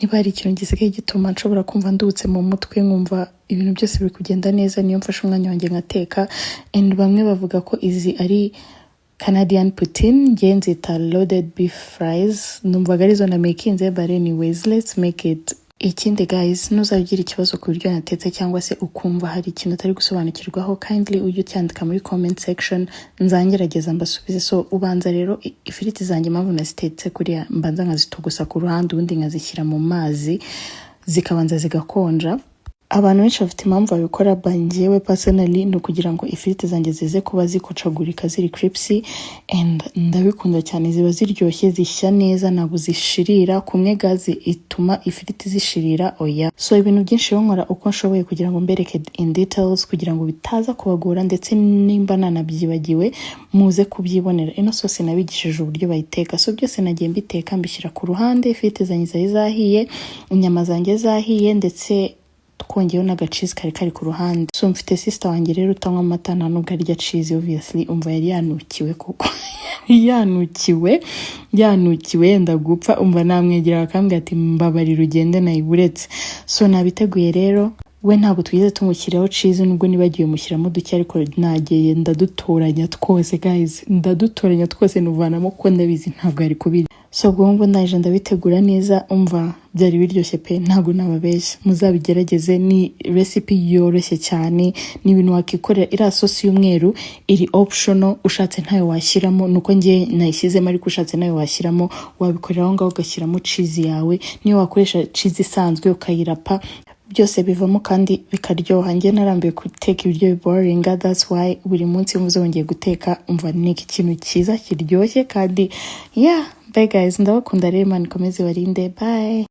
niba hari ikintu gisigaye gituma nshobora kumva ndutse mu mutwe nkumva ibintu byose biri kugenda neza niyo mfashe umwanya wanjye ngateka. And bamwe bavuga ko izi ari Canadian Putin, nge nzita loaded beef fries, numvaga arizo na makinze, but anyways let's make it. Ikindi guys, nuzagira ikibazo ku biryo natetse cyangwa se ukumva hari ikintu atari gusobanukirwaho, kindly ujye cyandika muri comment section, nzangerageza mbasubize. So ubanza rero ifiriti zanjye mpamvu nazitetse kuriya mbanza nkazitogosa ku ruhande, ubundi nkazishyira mu mazi zikabanza zigakonja. Abantu benshi bafite impamvu babikora, banjyewe personally no kugira ngo ifiriti zanjye zize kuba zikocagurika ziri crispy, and ndabikunda cyane, ziba ziryoshye zishya neza ntabwo zishirira. Kumwe gazi ituma ifiriti zishirira oya. So ibintu byinshi nkora uko nshoboye kugira ngo mbereke in details kugira ngo bitaza kubagora, ndetse nimba nanabyibagiwe muze kubyibonera. Ino sauce nabigishije uburyo bayiteka, so byose nagiye mbiteka mbishyira ku ruhande. Ifiriti zanjye zahiye, inyama zanjye zahiye, ndetse twongeyeho n'agacheese kari ku ruhande. So mfite sister wanjye rero utanywa amata nta nubwo arya cheese, obviously umva yari yanukiwe kuko yanukiwe yenda gupfa. Umva namwegera akambwira ati mbabarira ugende nayiburetse. So nabiteguye rero, we ntabwo twize tumushyiraho cheese nubwo nibagiwe mushyiramo duke, ariko nageye ndadutoranya twose guys, ndadutoranya twose nuvanamo ko ndabizi ntabwo ari kubiri. So ubwo ndaje ndabitegura neza, umva byari biryoshye pe, ntabwo nababeshya. Muzabigerageze, ni recipe yoroshye cyane, ni ibintu wakikorera. Iriya sauce y'umweru iri optional, ushatse ntayo washyiramo, nuko ngiye nayishyizemo, ariko ushatse nayo washyiramo. Wabikorera aho ngaho ugashyiramo cheese yawe, niyo wakoresha cheese isanzwe ukayirapa, byose bivamo kandi bikaryoha. Ngiye narambiye guteka ibiryo boring, that's why buri munsi muze wongeye guteka umva ni ikintu cyiza kiryoshye kandi yeah. Bye guys, ndabakunda rero, Imana ikomeze barinde, bye.